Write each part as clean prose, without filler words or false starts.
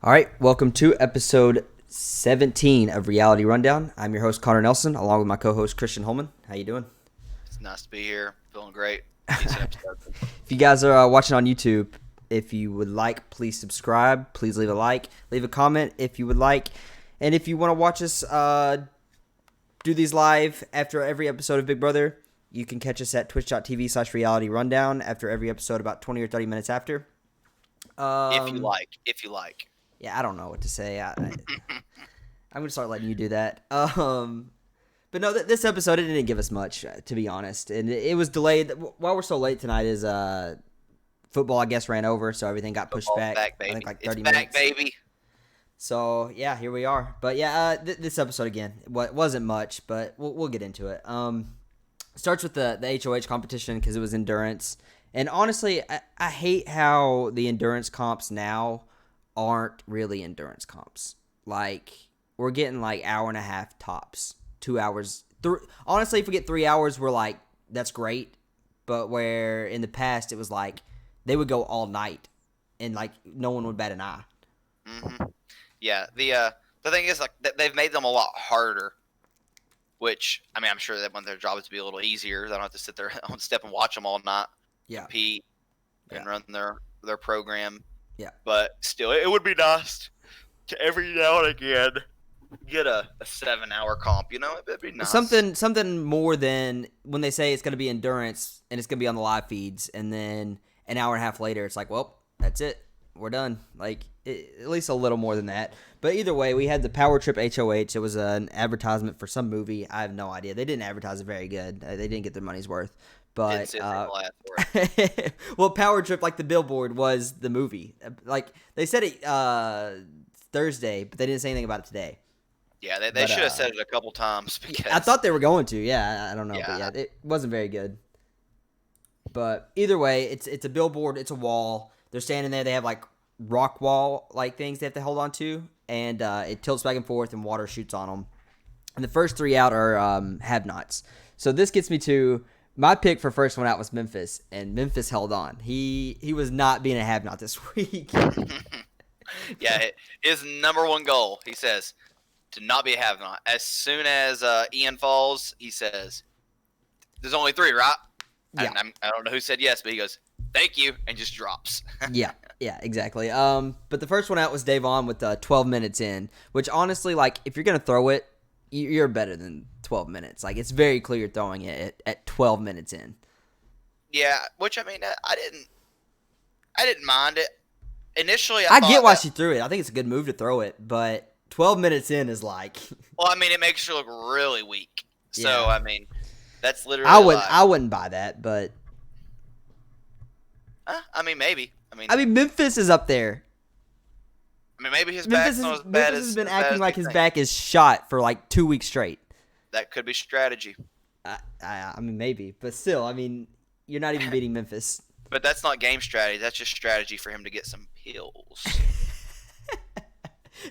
All right, welcome to episode 17 of Reality Rundown. I'm your host Connor Nelson, along with my co-host Christian Holman. How you doing? It's nice to be here. Feeling great. Decent episode. If you guys are watching on YouTube, if you would like, please subscribe. Please leave a like, leave a comment if you would like, and if you want to watch us do these live after every episode of Big Brother, you can catch us at twitch.tv/Reality Rundown after every episode, about 20 or 30 minutes after. If you like. Yeah, I don't know what to say. I'm gonna start letting you do that. But no, this episode it didn't give us much, to be honest, and it was delayed. Why we're so late tonight is football, I guess, ran over, so everything got pushed Football's back. baby. I think like It's 30 back, minutes. baby. So yeah, here we are. But yeah, this episode again, wasn't much, but we'll get into it. Starts with the HOH competition because it was endurance, and honestly, I hate how the endurance comps now aren't really endurance comps. Like, we're getting like hour and a half tops, 2 hours. Honestly, if we get 3 hours, we're like, that's great. But where in the past it was like they would go all night and like no one would bat an eye. hmm Yeah. The thing is, like, they've made them a lot harder. Which, I mean, I'm sure they want their job to be a little easier. They don't have to sit there on step and watch them all night, Yeah. compete, and Yeah. run their program. Yeah. But still, it would be nice to every now and again get a 7-hour comp. You know, it'd be nice. Something more than when they say it's going to be endurance and it's going to be on the live feeds, and then an hour and a half later it's like, well, that's it, we're done. Like, at least a little more than that. But either way, we had the Power Trip HOH. It was an advertisement for some movie. I have no idea. They didn't advertise it very good. They didn't get their money's worth. Didn't But sit there and laugh for it. well, Power Trip, like the billboard, was the movie. Like, they said it Thursday, but they didn't say anything about it today. Yeah, they But should have said it a couple times because I thought they were going to. Yeah, I don't know, but Yeah. yeah, it wasn't very good. But either way, it's a billboard. It's a wall. They're standing there. They have like rock wall like things they have to hold on to, and it tilts back and forth, and water shoots on them. And the first three out are have-nots. So this gets me to my pick for first one out was Memphis, and Memphis held on. He was not being a have-not this week. Yeah, his number one goal, he says, to not be a have-not. As soon as Ian falls, he says, "There's only 3, right?" Yeah. And I don't know who said yes, but he goes, "Thank you," and just drops. Yeah, exactly. But the first one out was Davon with 12 minutes in, which honestly, like, if you're gonna throw it, you're better than 12 minutes. Like, it's very clear you're throwing it at 12 minutes in. Yeah, which I mean, I didn't mind it. Initially, I thought get why that, she threw it. I think it's a good move to throw it, but 12 minutes in is like, well, I mean, it makes you look really weak. So Yeah. I mean, that's literally. I wouldn't buy that, but I mean, maybe. I mean, Memphis is up there. Maybe his back's not as bad Memphis as has been as bad acting as like we his think. back is shot for like 2 weeks straight. That could be strategy. I mean, maybe, but still, I mean, you're not even beating Memphis. But that's not game strategy. That's just strategy for him to get some pills.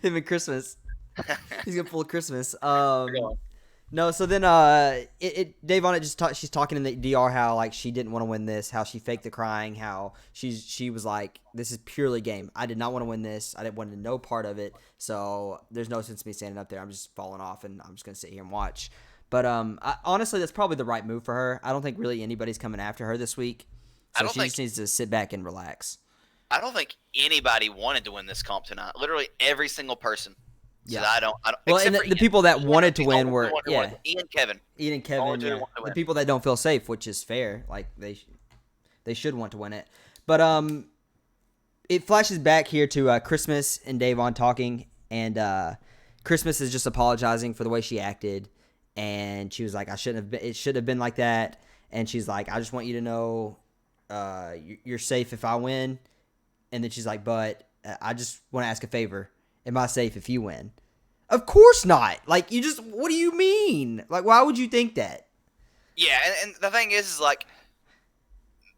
Him and Christmas. He's gonna pull Christmas. Go on. No, so then Dave on it she's talking in the DR how like she didn't want to win this, how she faked the crying, how she was like, this is purely game. I did not want to win this. I didn't want to no part of it. So there's no sense in me standing up there. I'm just falling off and I'm just gonna sit here and watch. But honestly, that's probably the right move for her. I don't think really anybody's coming after her this week. I So don't she just needs to sit back and relax. I don't think anybody wanted to win this comp tonight. Literally every single person. Yeah. I don't. Well, except and for the Ian. people that Ian wanted was to the win only were one who yeah, wanted- Ian, Kevin. Ian and Only Kevin, two that yeah. wanted to The win. people that don't feel safe, which is fair. Like they should want to win it. But it flashes back here to Christmas and Davon talking, and Christmas is just apologizing for the way she acted, and she was like, I shouldn't have been. It should have been like that. And she's like, I just want you to know, you're safe if I win. And then she's like, but I just want to ask a favor. Am I safe if you win? Of course not. Like, what do you mean? Like, why would you think that? Yeah, and the thing is like,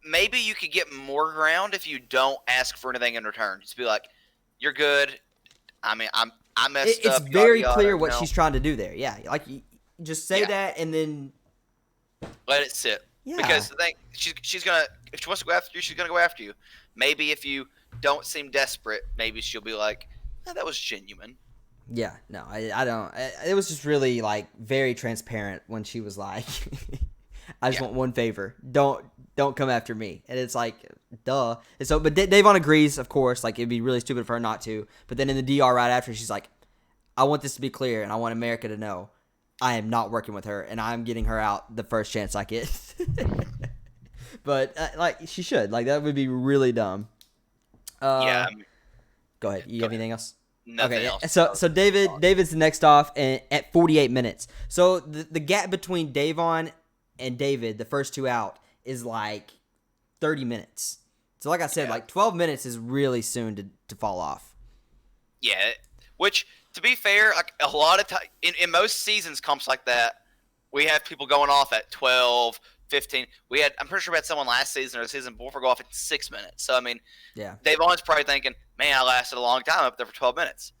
maybe you could get more ground if you don't ask for anything in return. Just be like, "You're good. I mean, I messed It's up." very yada, clear yada, what you know? she's trying to do there. Yeah, like, you just say Yeah. that and then, Let it sit. yeah. Because the thing, she's gonna, if she wants to go after you, she's gonna go after you. Maybe if you don't seem desperate, maybe she'll be like, that was genuine. Yeah, no, I don't. It was just really like very transparent when she was like, "I just want one favor. Don't come after me." And it's like, duh. And so, but Davon agrees, of course. Like it'd be really stupid for her not to. But then in the DR right after, she's like, "I want this to be clear, and I want America to know, I am not working with her, and I'm getting her out the first chance I get." But like she should. Like that would be really dumb. Yeah. Go ahead. You have anything else? Nothing else. So David's the next off and at 48 minutes. So the gap between Davon and David, the first two out, is like 30 minutes. So like I said, like 12 minutes is really soon to fall off. Yeah, which to be fair, like a lot of time in most seasons comps like that, we have people going off at 12, 15. I'm pretty sure we had someone last season or the season before go off at 6 minutes. So I mean, yeah, Davon's probably thinking, man, I lasted a long time up there for 12 minutes.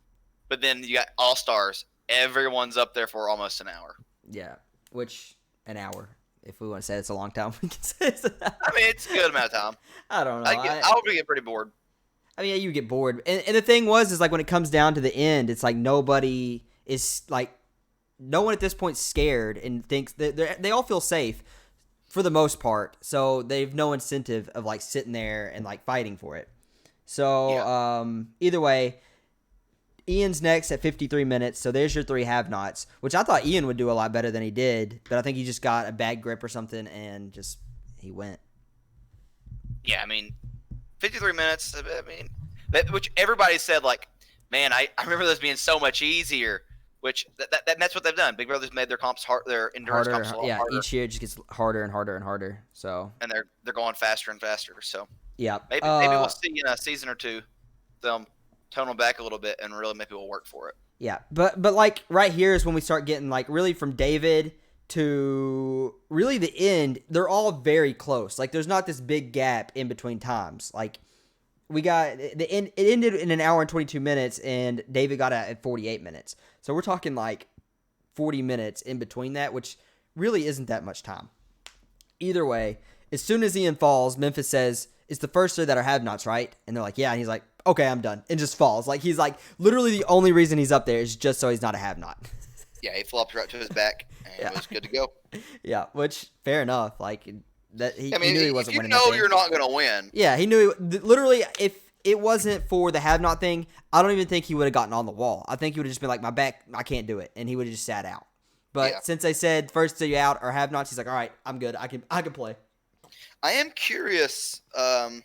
But then you got all stars. Everyone's up there for almost an hour. Yeah, which an hour. If we want to say it's a long time, we can say it's an hour. I mean, it's a good amount of time. I don't know. I would get pretty bored. I mean, yeah, you get bored. And the thing is like when it comes down to the end, it's like nobody is like, no one at this point scared and thinks that they all feel safe for the most part. So they've no incentive of like sitting there and like fighting for it. So either way, Ian's next at 53 minutes. So there's your three have-nots, which I thought Ian would do a lot better than he did. But I think he just got a bad grip or something and just he went. Yeah, I mean, 53 minutes. I mean, which everybody said like, man, I remember those being so much easier. Which that's what they've done. Big Brother's made their comps their endurance harder, comps a lot harder. Each year it just gets harder and harder and harder. So they're going faster and faster. So yeah, maybe we'll see in a season or two them tone them back a little bit and really make people work for it. Yeah, but like right here is when we start getting like really from David to really the end. They're all very close. Like there's not this big gap in between times. Like we got the end. It ended in an hour and 22 minutes, and David got out at 48 minutes. So we're talking like 40 minutes in between that, which really isn't that much time. Either way, as soon as Ian falls, Memphis says, "It's the first three that are have-nots, right?" And they're like, "Yeah." And he's like, "Okay, I'm done." And just falls. Like he's like literally the only reason he's up there is just so he's not a have-not. Yeah, he flopped right to his back and it was good to go. Yeah, which fair enough. Like that he knew he wasn't winning. You know you're not going to win. Yeah, he knew. Literally, if it wasn't for the have-not thing, I don't even think he would have gotten on the wall. I think he would have just been like, "My back, I can't do it," and he would have just sat out. But since they said first two out or have-nots, he's like, "All right, I'm good. I can play." I am curious. Though.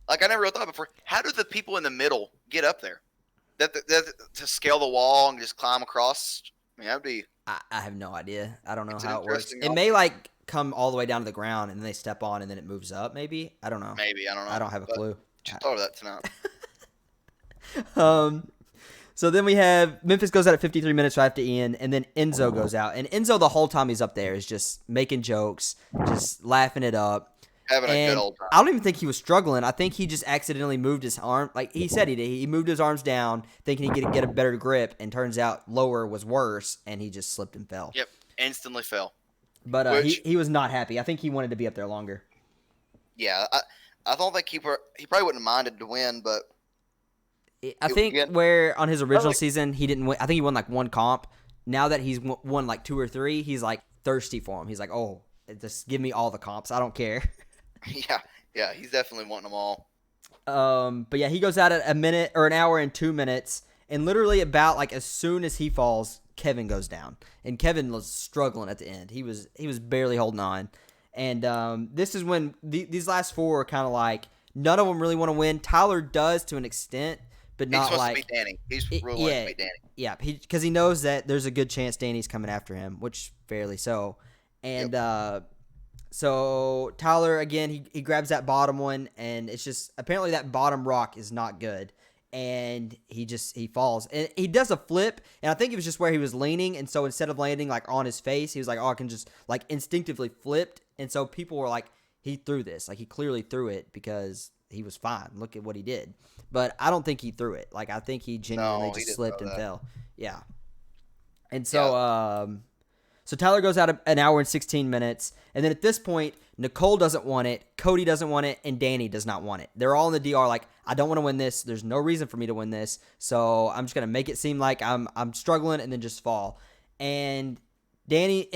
Like I never really thought before. How do the people in the middle get up there? That to scale the wall and just climb across. I mean, that'd be. I have no idea. I don't know how it works. Interesting It may like come all the way down to the ground and then they step on and then it moves up. Maybe I don't know. Maybe I don't know. I don't have a clue. Just thought of that tonight. So then we have Memphis goes out at 53 minutes right after Ian, and then Enzo goes out. And Enzo, the whole time he's up there, is just making jokes, just laughing it up. Having a good old time. I don't even think he was struggling. I think he just accidentally moved his arm. Like he said he did. He moved his arms down, thinking he could get a better grip, and turns out lower was worse, and he just slipped and fell. Yep, instantly fell. But he was not happy. I think he wanted to be up there longer. Yeah, I don't think he probably wouldn't have minded to win, but I think where on his original season he didn't win. I think he won like one comp. Now that he's won like two or three, he's like thirsty for him. He's like, "Oh, just give me all the comps. I don't care." Yeah, he's definitely wanting them all. But yeah, he goes out at an hour and 2 minutes, and literally about like as soon as he falls, Kevin goes down, and Kevin was struggling at the end. He was barely holding on, and this is when these last four are kind of like none of them really want to win. Tyler does to an extent, but not like to beat Danny. He's really wanting to beat Danny. Yeah, because he knows that there's a good chance Danny's coming after him, which fairly so, and So Tyler again, he grabs that bottom one, and it's just apparently that bottom rock is not good, and he falls, and he does a flip, and I think it was just where he was leaning, and so instead of landing like on his face, he was like, "Oh, I can just like instinctively flipped," and so people were like, "He threw this, like he clearly threw it because he was fine. Look at what he did," but I don't think he threw it. Like I think he genuinely just slipped and fell. Yeah, and so So Tyler goes out an hour and 16 minutes. And then at this point, Nicole doesn't want it, Cody doesn't want it, and Danny does not want it. They're all in the DR like, I don't want to win this. There's no reason for me to win this. So I'm just going to make it seem like I'm struggling and then just fall. And Danny,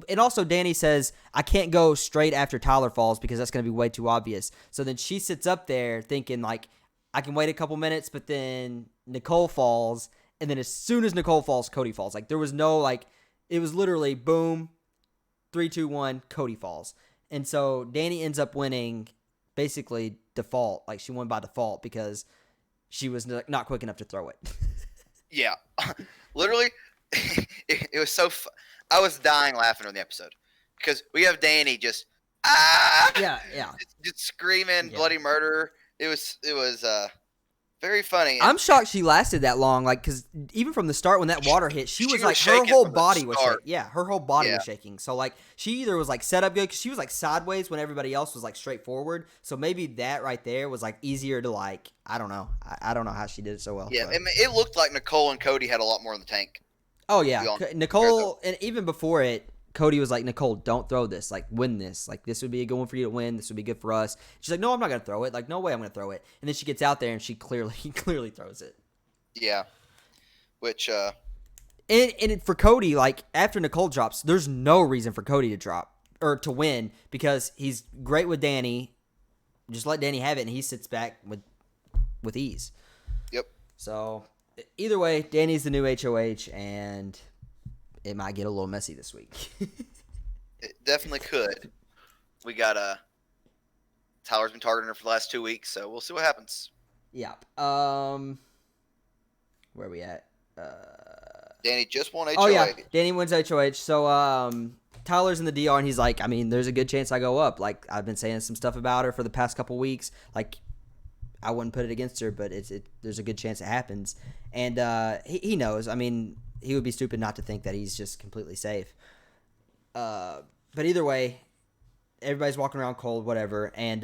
and also Danny says, I can't go straight after Tyler falls because that's going to be way too obvious. So then she sits up there thinking like, I can wait a couple minutes, but then Nicole falls. And then as soon as Nicole falls, Cody falls. Like there was no like, it was literally boom, 3, 2, 1, Cody falls. And so Danny ends up winning basically default. Like she won by default because she was not quick enough to throw it. Yeah. Literally, it was so I was dying laughing on the episode because we have Danny just Yeah. just screaming bloody murder. It was very funny. I'm shocked she lasted that long. Like, because even from the start when that water hit, she was like her whole body was shaking. Yeah, her whole body was shaking. So like she either was like set up good because she was like sideways when everybody else was like straightforward. So maybe that right there was like easier to like. I don't know. I don't know how she did it so well. Yeah, it looked like Nicole and Cody had a lot more in the tank. Oh yeah, Nicole, and even before it, Cody was like, Nicole, don't throw this. Like, win this. Like, this would be a good one for you to win. This would be good for us. She's like, no, I'm not going to throw it. Like, no way I'm going to throw it. And then she gets out there and she clearly throws it. Yeah. Which, And for Cody, like, after Nicole drops, there's no reason for Cody to drop or to win because he's great with Danny. Just let Danny have it and he sits back with ease. Yep. So, either way, Danny's the new HOH and it might get a little messy this week. It definitely could. We got Tyler's been targeting her for the last 2 weeks, so we'll see what happens. Yeah. Where are we at? Danny just won HOH. Oh yeah, Danny wins HOH. So Tyler's in the DR and he's like, I mean, there's a good chance I go up. Like I've been saying some stuff about her for the past couple weeks. Like I wouldn't put it against her, but there's a good chance it happens. And he knows. I mean, he would be stupid not to think that he's just completely safe. But either way, everybody's walking around cold, whatever. And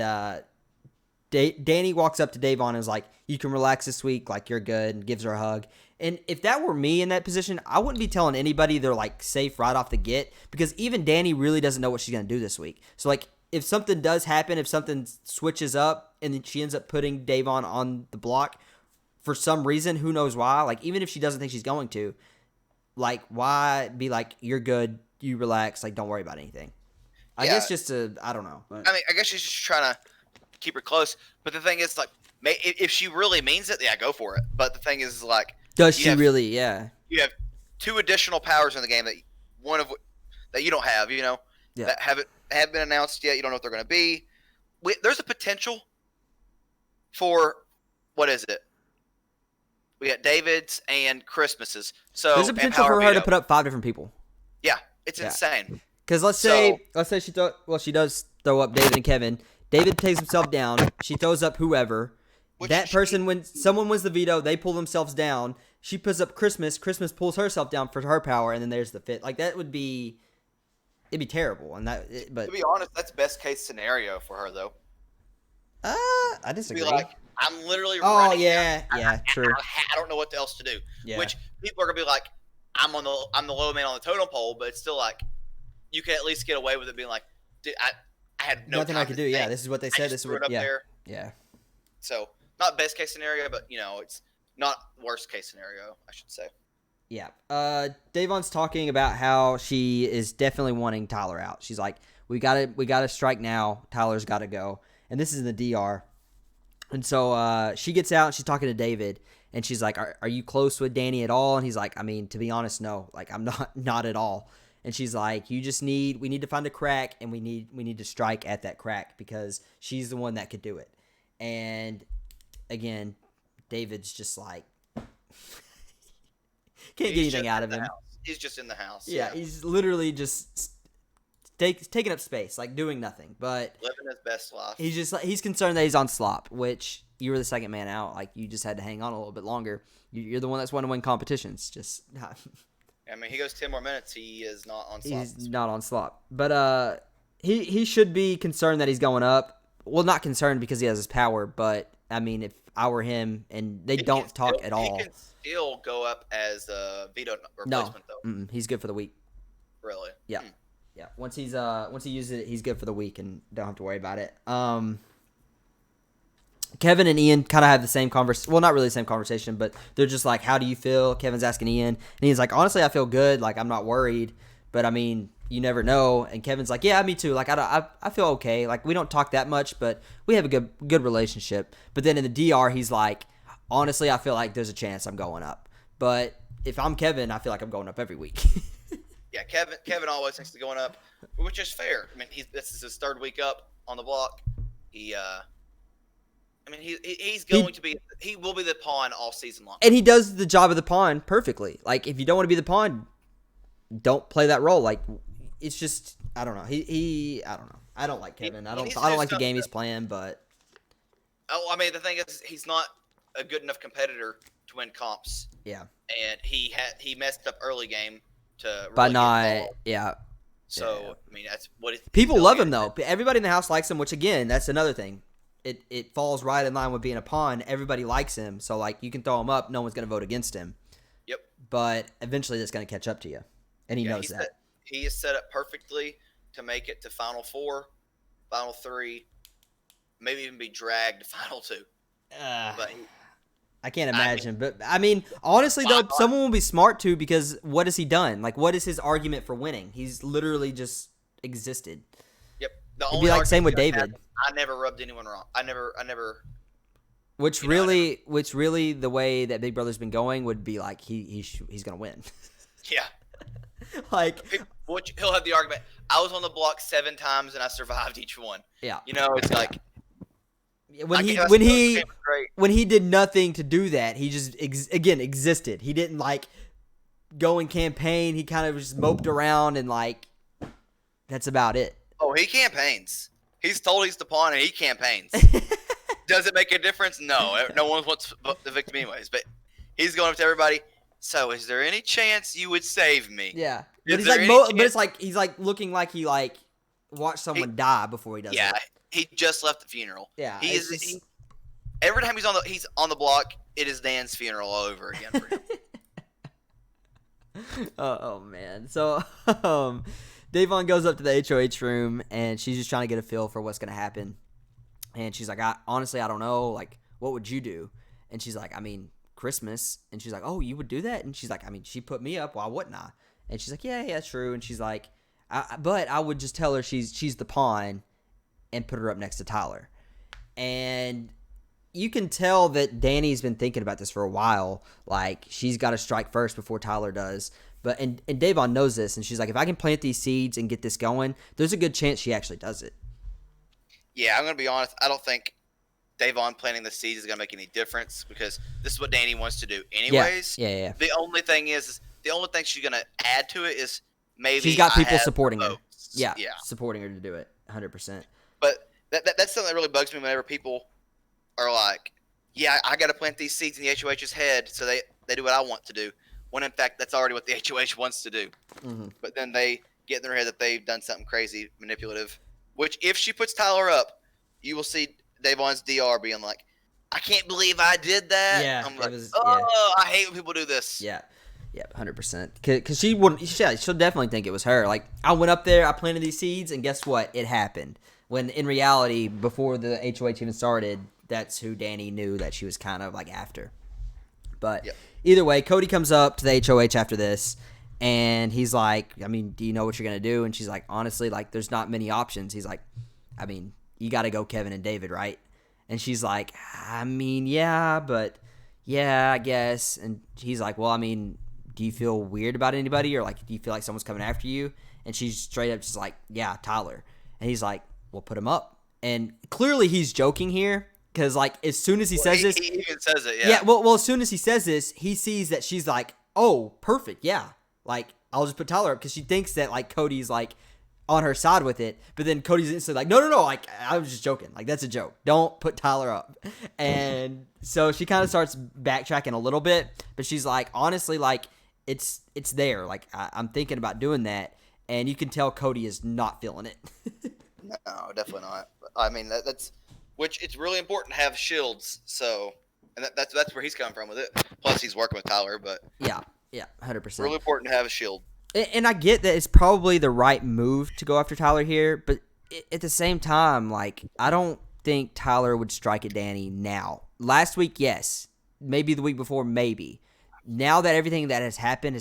Danny walks up to Davon and is like, you can relax this week, like you're good, and gives her a hug. And if that were me in that position, I wouldn't be telling anybody they're like safe right off the get because even Danny really doesn't know what she's going to do this week. So like if something does happen, if something switches up and then she ends up putting Davon on the block for some reason, who knows why, like even if she doesn't think she's going to, like why be like, you're good, you relax, like don't worry about anything. I guess just to, I don't know. But. I mean, I guess she's just trying to keep her close. But the thing is, like, if she really means it, yeah, go for it. But the thing is, like, does she really? Yeah. You have 2 additional powers in the game that you don't have. You know, that haven't been announced yet. You don't know what they're going to be. There's a potential for what is it? We got David's and Christmas's. So there's a potential for her to put up 5 different people. Yeah, it's insane. Because let's say she does throw up David and Kevin. David takes himself down. She throws up whoever. When someone wins the veto, they pull themselves down. She puts up Christmas. Christmas pulls herself down for her power, and then there's the fit. Like that would be, it'd be terrible. But to be honest, that's best case scenario for her though. I disagree. Be like, I'm literally. Oh yeah, true. I don't know what else to do. Yeah. Which people are gonna be like, I'm the low man on the totem pole, but it's still like, you can at least get away with it being like, I had nothing I could do. Yeah, this is what they said. This is what there. Yeah. So not best case scenario, but it's not worst case scenario, I should say. Yeah. Davon's talking about how she is definitely wanting Tyler out. She's like, we gotta strike now. Tyler's got to go, and this is in the DR. And so she gets out and she's talking to David, and she's like, "Are you close with Danny at all?" And he's like, "I mean, to be honest, no. Like, I'm not at all." And she's like, we need to find a crack, and we need to strike at that crack because she's the one that could do it. And again, David's just like can't get anything out of him. He's just in the house. Yeah, he's literally just taking up space, like doing nothing, but living his best life. He's concerned that he's on slop, which you were the second man out. Like you just had to hang on a little bit longer. You're the one that's want to win competitions. Just not. I mean, he goes 10 more minutes. He is not on slop. He's not on slop, but he should be concerned that he's going up. Well, not concerned because he has his power, but I mean, if I were him, and they don't talk at all. He can still go up as a veto replacement, though. He's good for the week. Really? Yeah. Yeah. Once he uses it, he's good for the week and don't have to worry about it. Kevin and Ian kind of have the same conversation. Well, not really the same conversation, but they're just like, how do you feel? Kevin's asking Ian. And Ian's like, honestly, I feel good. Like, I'm not worried. But, I mean, you never know. And Kevin's like, yeah, me too. Like, I feel okay. Like, we don't talk that much, but we have a good relationship. But then in the DR, he's like, honestly, I feel like there's a chance I'm going up. But if I'm Kevin, I feel like I'm going up every week. Yeah, Kevin always thinks to going up, which is fair. I mean, this is his third week up on the block. He will be the pawn all season long. And he does the job of the pawn perfectly. Like, if you don't want to be the pawn, don't play that role. Like, it's just, I don't know. I don't know. I don't like Kevin. I don't like the game he's playing, but. Oh, I mean, the thing is, he's not a good enough competitor to win comps. Yeah. And he messed up early game to really by get not, involved. yeah. So, yeah. I mean, that's what people love him, though. Everybody in the house likes him, which, again, that's another thing. It falls right in line with being a pawn. Everybody likes him, so like you can throw him up, no one's going to vote against him. Yep. But eventually, that's going to catch up to you, and he knows that. He is set up perfectly to make it to Final Four, Final Three, maybe even be dragged to Final Two. But I can't imagine. But I mean, honestly, though, someone will be smart too, because what has he done? Like, what is his argument for winning? He's literally just existed. Yep. It'd be like same with David. I never rubbed anyone wrong. I never. Which really, the way that Big Brother's been going would be like he's gonna win. Yeah. Like, he'll have the argument. I was on the block 7 times and I survived each one. Yeah. You know, it's like when he did nothing to do that, he just existed. He didn't like go and campaign. He kind of just moped around and like that's about it. Oh, he campaigns. He's told he's the pawn and he campaigns. Does it make a difference? No. No one wants the victim anyways. But he's going up to everybody. So, is there any chance you would save me? Yeah. But it's like he's like looking like he like watched someone die before he does it. Yeah. He just left the funeral. Yeah. Every time he's on the block, it is Dan's funeral all over again for him. Oh man. So Davon goes up to the HOH room and she's just trying to get a feel for what's going to happen. And she's like, honestly, I don't know. Like, what would you do? And she's like, I mean, Christmas. And she's like, oh, you would do that? And she's like, I mean, she put me up. Why wouldn't I? And she's like, yeah, true. And she's like, but I would just tell her she's the pawn and put her up next to Tyler. And you can tell that Danny's been thinking about this for a while. Like, she's got to strike first before Tyler does. But and Davon knows this, and she's like, if I can plant these seeds and get this going, there's a good chance she actually does it. Yeah, I'm going to be honest. I don't think Davon planting the seeds is going to make any difference because this is what Danny wants to do anyways. Yeah. The only thing she's going to add to it is maybe she's got people supporting her. Yeah, yeah, supporting her to do it 100%. But that's something that really bugs me whenever people are like, yeah, I got to plant these seeds in the HOH's head so they do what I want to do. When in fact, that's already what the HOH wants to do. Mm-hmm. But then they get in their head that they've done something crazy, manipulative. Which, if she puts Tyler up, you will see Davon's DR being like, I can't believe I did that. Yeah, I'm like, I hate when people do this. Yeah, 100%. Because she'll definitely think it was her. Like, I went up there, I planted these seeds, and guess what? It happened. When in reality, before the HOH even started, that's who Danny knew that she was kind of like after. But either way, Cody comes up to the HOH after this, and he's like, I mean, do you know what you're going to do? And she's like, honestly, like, there's not many options. He's like, I mean, you got to go Kevin and David, right? And she's like, I mean, yeah, but yeah, I guess. And he's like, well, I mean, do you feel weird about anybody? Or, like, do you feel like someone's coming after you? And she's straight up just like, yeah, Tyler. And he's like, well, put him up. And clearly he's joking here. Because, like, as soon as he says this... He even says it, yeah. Yeah, well, as soon as he says this, he sees that she's like, oh, perfect, yeah. Like, I'll just put Tyler up because she thinks that, like, Cody's, like, on her side with it. But then Cody's instantly like, no, like, I was just joking. Like, that's a joke. Don't put Tyler up. And so she kind of starts backtracking a little bit. But she's like, honestly, like, it's there. Like, I'm thinking about doing that. And you can tell Cody is not feeling it. No, definitely not. I mean, that's... Which it's really important to have shields, so and that's where he's coming from with it. Plus, he's working with Tyler, but yeah, 100%. Really important to have a shield. And I get that it's probably the right move to go after Tyler here, but at the same time, like, I don't think Tyler would strike at Danny now. Last week, yes. Maybe the week before, maybe. Now that everything that has happened,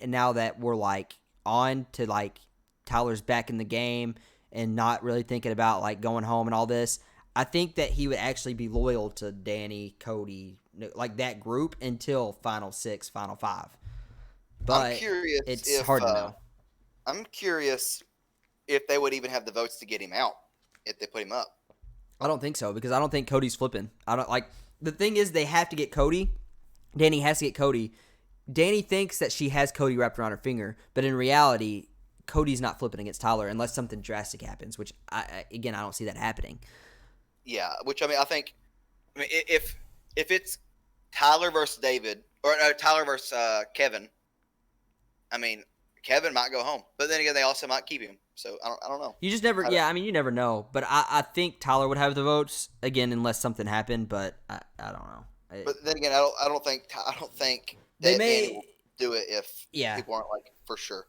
and now that we're, like, on to, like, Tyler's back in the game and not really thinking about, like, going home and all this, I think that he would actually be loyal to Danny, Cody, like, that group until Final 6, Final 5. But I'm curious it's hard to know. I'm curious if they would even have the votes to get him out if they put him up. I don't think so, because I don't think Cody's flipping. I don't like the thing is they have to get Cody. Danny has to get Cody. Danny thinks that she has Cody wrapped around her finger, but in reality, Cody's not flipping against Tyler unless something drastic happens, which I don't see that happening. Yeah, which I mean, if it's Tyler versus David or Tyler versus Kevin, I mean, Kevin might go home, but then again, they also might keep him. So I don't know. You just never, you never know. But I think Tyler would have the votes again unless something happened. But I don't know. But then again, I don't think they Danny will do it if people aren't like for sure.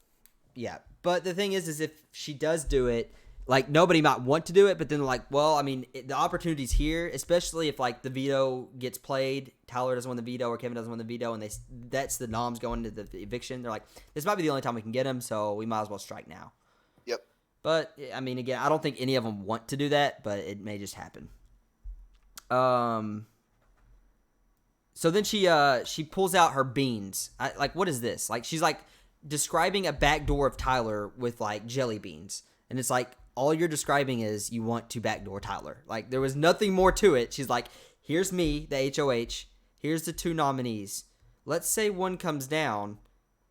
Yeah, but the thing is if she does do it, like nobody might want to do it, but then like, well, I mean, the opportunity's here, especially if like the veto gets played, Tyler doesn't win the veto or Kevin doesn't win the veto, and that's the noms going into the eviction. They're like, this might be the only time we can get him, so we might as well strike now. Yep. But I mean, again, I don't think any of them want to do that, but it may just happen. So then she pulls out her beans. Like, what is this? Like, she's like describing a backdoor of Tyler with like jelly beans, and it's like all you're describing is you want to backdoor Tyler. Like, there was nothing more to it. She's like, here's me, the HOH. Here's the 2 nominees. Let's say one comes down,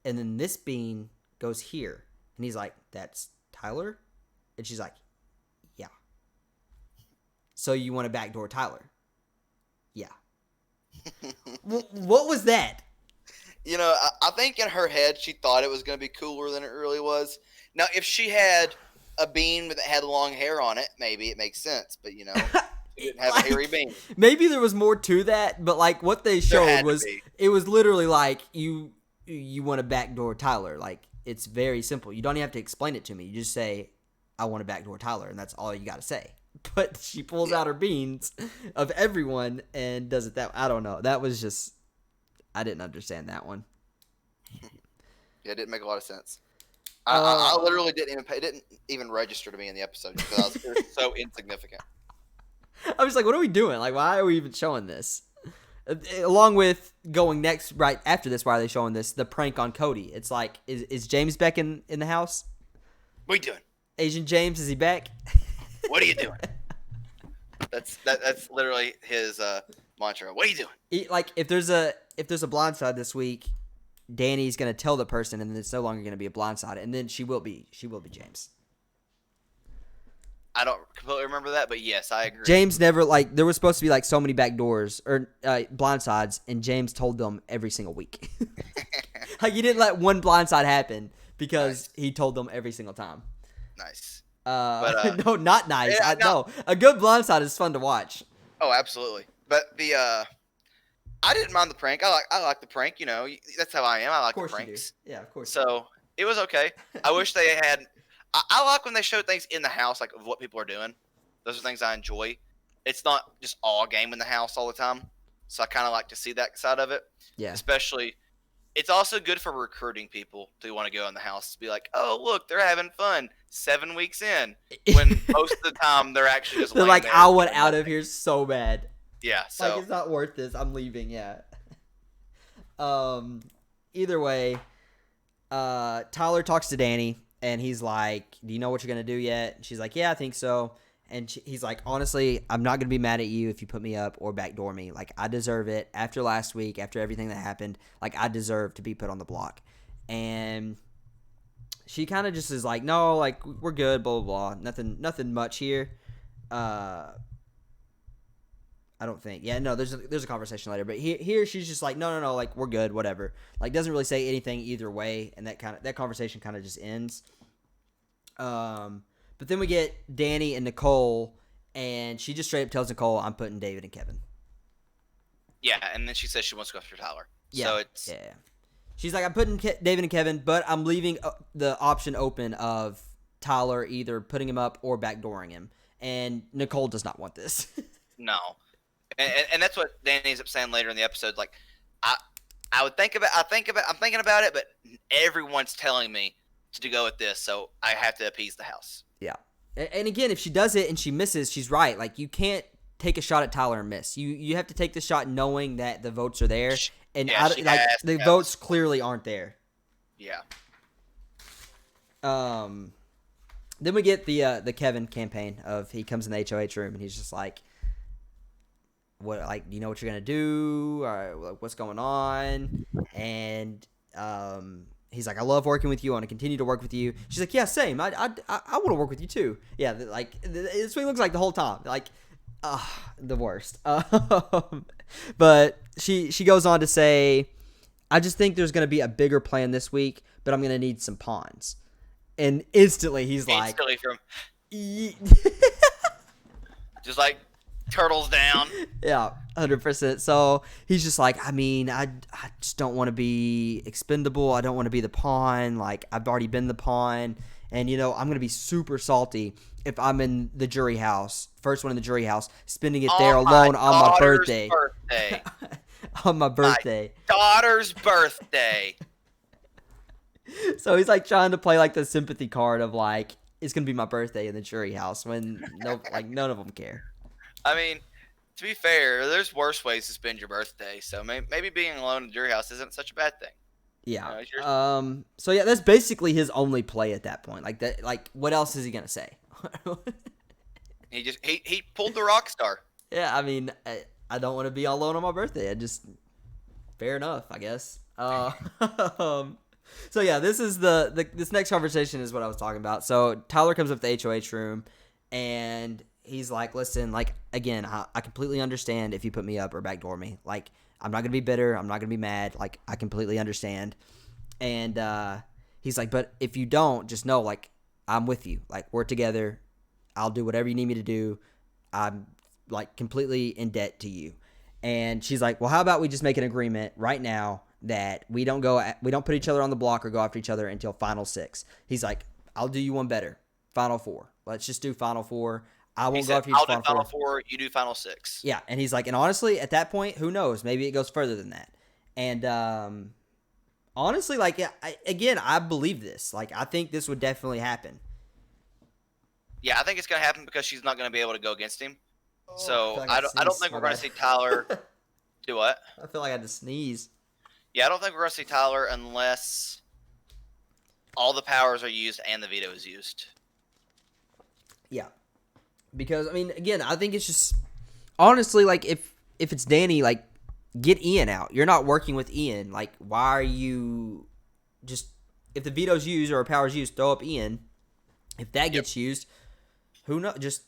and then this bean goes here, and he's like, that's Tyler, and she's like, yeah. So you want to backdoor Tyler? Yeah. What was that? You know, I think in her head she thought it was going to be cooler than it really was. Now, if she had a bean that had long hair on it, maybe it makes sense. But, you know, she didn't have a hairy bean. Maybe there was more to that, but, like, what they showed was it was literally like you want to backdoor Tyler. Like, it's very simple. You don't even have to explain it to me. You just say, I want to backdoor Tyler, and that's all you got to say. But she pulls out her beans of everyone and does it that way. I don't know. That was just, I didn't understand that one. Yeah, it didn't make a lot of sense. I literally didn't even register to me in the episode because it was so insignificant. I was like, what are we doing? Like, why are we even showing this? Along with going next, right after this, why are they showing this? The prank on Cody. It's like, is James back in the house? What are you doing? Asian James, is he back? What are you doing? That's literally his mantra. What are you doing? Like, if there's a blindside this week, Danny's gonna tell the person, and then it's no longer gonna be a blindside, and then she will be James. I don't completely remember that, but yes, I agree. James never, like, there was supposed to be like so many back doors or blindsides, and James told them every single week. Like, he didn't let one blindside happen because he told them every single time. Nice. No, not nice. Yeah, no, a good blindside is fun to watch. Oh, absolutely. But I didn't mind the prank. I like the prank. You know, that's how I am. I like the pranks. Yeah, of course. So it was okay. I wish they had. I like when they show things in the house, like of what people are doing. Those are things I enjoy. It's not just all game in the house all the time. So I kind of like to see that side of it. Yeah. Especially, it's also good for recruiting people to want to go in the house to be like, oh, look, they're having fun 7 weeks in. When most of the time they're actually just they're like, I want out of here so bad. Yeah. So like, it's not worth this. I'm leaving. Yeah. Either way, Tyler talks to Danny. And he's like, do you know what you're going to do yet? And she's like, yeah, I think so. And he's like, honestly, I'm not going to be mad at you if you put me up or backdoor me. Like, I deserve it. After last week, after everything that happened, like, I deserve to be put on the block. And she kind of just is like, no, like, we're good, blah, blah, blah. Nothing much here. I don't think. Yeah, no, there's a conversation later. But here she's just like, no, like, we're good, whatever. Like, doesn't really say anything either way. And that conversation kind of just ends. But then we get Danny and Nicole, and she just straight up tells Nicole, I'm putting David and Kevin. Yeah, and then she says she wants to go after Tyler. Yeah, so it's She's like, I'm putting David and Kevin, but I'm leaving the option open of Tyler either putting him up or backdooring him. And Nicole does not want this. No, and that's what Danny ends up saying later in the episode. Like, I would think about. I'm thinking about it, but everyone's telling me to go with this, so I have to appease the house. Yeah. And again, if she does it and she misses, she's right. Like, you can't take a shot at Tyler and miss. You have to take the shot knowing that the votes are there, and the votes clearly aren't there. Yeah. Then we get the Kevin campaign of he comes in the HOH room and he's just like, "What? Like, do you know what you're gonna do? Or what's going on?" And he's like, "I love working with you. I want to continue to work with you." She's like, "Yeah, same. I want to work with you too." Yeah, like it's what he looks like the whole time. Like, the worst. But she goes on to say, "I just think there's gonna be a bigger plan this week, but I'm gonna need some pawns." And instantly he's like, from just like turtles down. Yeah, 100%. So he's just like, I mean, I just don't want to be expendable. I don't want to be the pawn. Like, I've already been the pawn. And, I'm going to be super salty if I'm in the jury house, first one in the jury house, spending it there alone on my birthday. On my birthday. My daughter's birthday. So he's like trying to play like the sympathy card of like, it's going to be my birthday in the jury house when none of them care. I mean, to be fair, there's worse ways to spend your birthday. So maybe being alone in the jury house isn't such a bad thing. Yeah. So yeah, that's basically his only play at that point. Like that. Like, what else is he gonna say? he pulled the rock star. Yeah. I mean, I don't want to be alone on my birthday. Fair enough, I guess. So yeah, this is this next conversation is what I was talking about. So Tyler comes up to the HOH room, and he's like, "Listen, like, again, I completely understand if you put me up or backdoor me. Like, I'm not gonna be bitter. I'm not gonna be mad. Like, I completely understand." And he's like, "But if you don't, just know, like, I'm with you. Like, we're together. I'll do whatever you need me to do. I'm like completely in debt to you." And she's like, "Well, how about we just make an agreement right now that we don't put each other on the block or go after each other until Final 6. He's like, "I'll do you one better. Final 4. Let's just do Final 4. I won't go after you. I'll do Final 4. You do Final 6. Yeah, and he's like, and honestly, at that point, who knows? Maybe it goes further than that. And honestly, like, I believe this. Like, I think this would definitely happen. Yeah, I think it's gonna happen because she's not gonna be able to go against him. So I don't think we're gonna see Tyler do what? I feel like I had to sneeze. Yeah, I don't think we're gonna see Tyler unless all the powers are used and the veto is used. Yeah. Because, I mean, again, I think it's just, honestly, like, if it's Danny, like, get Ian out. You're not working with Ian. Like, why are you just, if the veto's used or a power's used, throw up Ian. If that gets used, who knows? Just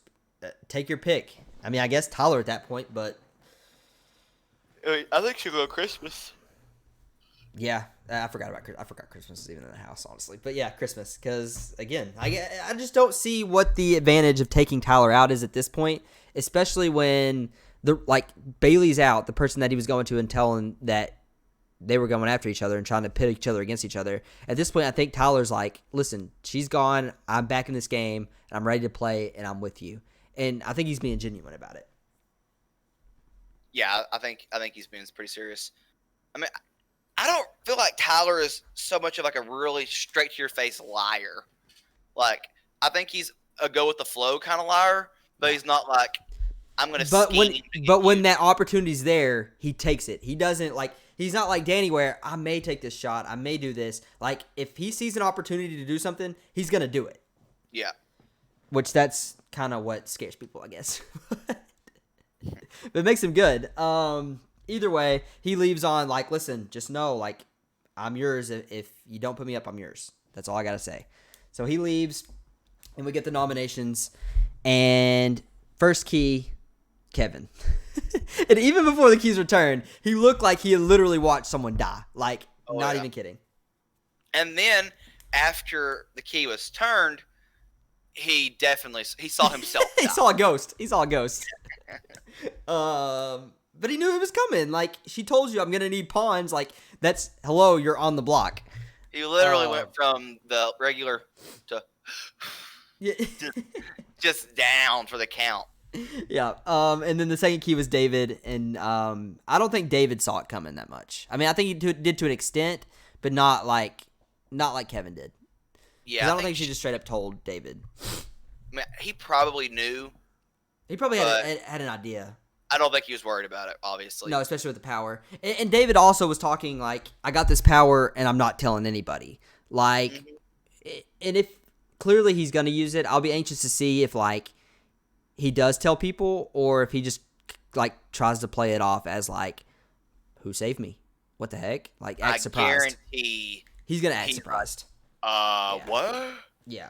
take your pick. I mean, I guess Tyler at that point, but. I think she'll go Christmas. Yeah, I forgot Christmas is even in the house, honestly. But yeah, Christmas, because again, I just don't see what the advantage of taking Tyler out is at this point, especially when Bailey's out, the person that he was going to and telling that they were going after each other and trying to pit each other against each other. At this point, I think Tyler's like, "Listen, she's gone. I'm back in this game, and I'm ready to play, and I'm with you." And I think he's being genuine about it. Yeah, I think he's being pretty serious. I mean, I don't feel like Tyler is so much of like a really straight to your face liar. Like, I think he's a go with the flow kind of liar, but he's not like, I'm gonna. But when that opportunity's there, he takes it. He doesn't like. He's not like Danny, where I may take this shot, I may do this. Like, if he sees an opportunity to do something, he's gonna do it. Yeah. Which that's kind of what scares people, I guess. But it makes him good. Either way, he leaves on like, "Listen, just know, like, I'm yours. If you don't put me up, I'm yours. That's all I gotta say." So he leaves, and we get the nominations. And first key, Kevin. And even before the keys returned, he looked like he had literally watched someone die. Like, not even kidding. And then after the key was turned, he saw himself. He saw a ghost. But he knew it was coming. Like, she told you I'm going to need pawns. Like, that's, hello, you're on the block. He literally went from the regular to Yeah. just down for the count. Yeah. And then the second key was David. And I don't think David saw it coming that much. I mean, I think he did to an extent, but not like Kevin did. Yeah. I don't think she just straight up told David. I mean, he probably knew. He probably had an idea. I don't think he was worried about it, obviously. No, especially with the power. And David also was talking like, I got this power and I'm not telling anybody. Like, and if clearly he's going to use it, I'll be anxious to see if like he does tell people or if he just like tries to play it off as like, who saved me? What the heck? Like, act surprised. Guarantee he's going to act surprised. Yeah. What? Yeah,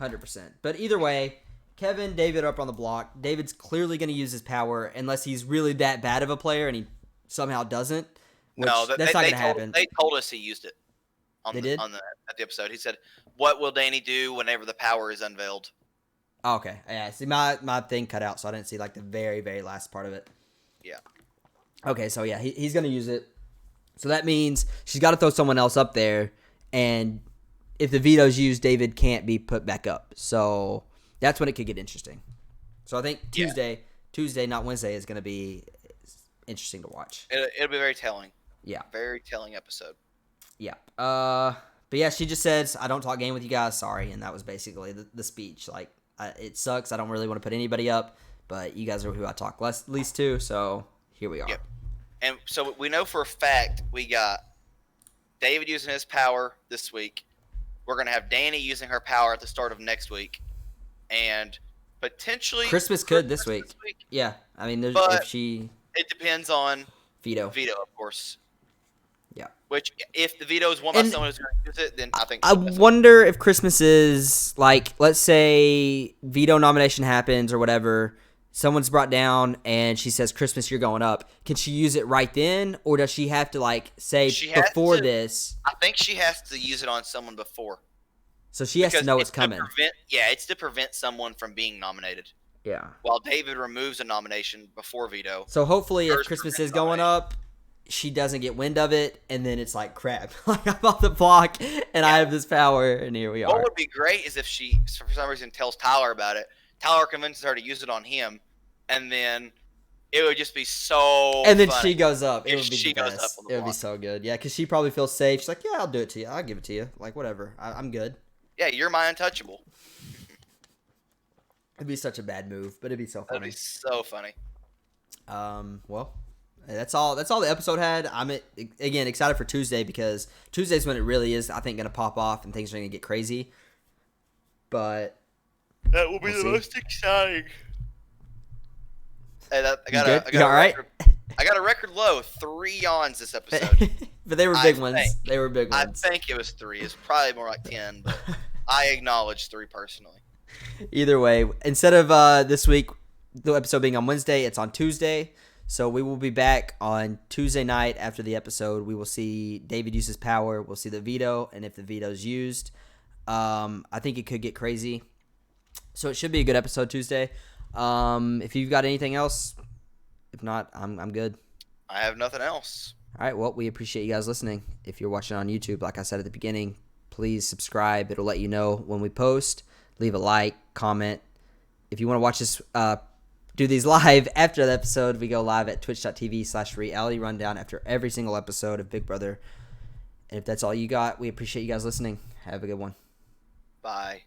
100%. But either way, Kevin, David up on the block. David's clearly going to use his power unless he's really that bad of a player and he somehow doesn't. No, that's not going to happen. They told us he used it. At the episode. He said, "What will Danny do whenever the power is unveiled?" Oh, okay. Yeah. See, my thing cut out, so I didn't see like the very, very last part of it. Yeah. Okay, so yeah, he's going to use it. So that means she's got to throw someone else up there, and if the veto's used, David can't be put back up. So that's when it could get interesting. So I think Tuesday, not Wednesday, is going to be interesting to watch. It'll be very telling. Yeah. Very telling episode. Yeah. But yeah, she just says, I don't talk game with you guys. Sorry. And that was basically the speech. Like, it sucks. I don't really want to put anybody up, but you guys are who I talk least to. So here we are. Yep. And so we know for a fact we got David using his power this week. We're going to have Danny using her power at the start of next week. And potentially Christmas could this week. Yeah. I mean, it depends on veto, of course. Yeah. Which, if the veto is won by someone who's going to use it, then I think. I wonder if Christmas is like, let's say veto nomination happens or whatever. Someone's brought down and she says, Christmas, you're going up. Can she use it right then? Or does she have to like say before this? I think she has to use it on someone before. So she has to know it's coming. It's to prevent someone from being nominated. Yeah. While David removes a nomination before veto. So hopefully if Christmas is going up, she doesn't get wind of it, and then it's like, crap, like I'm on the block, and I have this power, and here we are. What would be great is if she, for some reason, tells Tyler about it. Tyler convinces her to use it on him, and then it would just be so And then funny she goes up. It would be she the goes best. up on the It would be block. so good. Yeah, because she probably feels safe. She's like, yeah, I'll do it to you. I'll give it to you. Like, whatever. I'm good. Yeah, you're my untouchable. It'd be such a bad move, but it'd be so funny. That'd be so funny. Well, that's all the episode had. I'm again excited for Tuesday because Tuesday's when it really is, I think, going to pop off and things are going to get crazy. But that will be the most exciting. Hey, I got a record low. 3 yawns this episode. But they were big ones. They were big ones. I think it was 3. It's probably more like 10, but I acknowledge 3 personally. Either way, instead of this week, the episode being on Wednesday, it's on Tuesday. So we will be back on Tuesday night after the episode. We will see David use his power. We'll see the veto, and if the veto is used, I think it could get crazy. So it should be a good episode Tuesday. If you've got anything else, if not, I'm good. I have nothing else. All right, well, we appreciate you guys listening. If you're watching on YouTube, like I said at the beginning, please subscribe. It'll let you know when we post. Leave a like, comment. If you want to watch this, do these live after the episode, we go live at twitch.tv/reality rundown after every single episode of Big Brother. And if that's all you got, we appreciate you guys listening. Have a good one. Bye.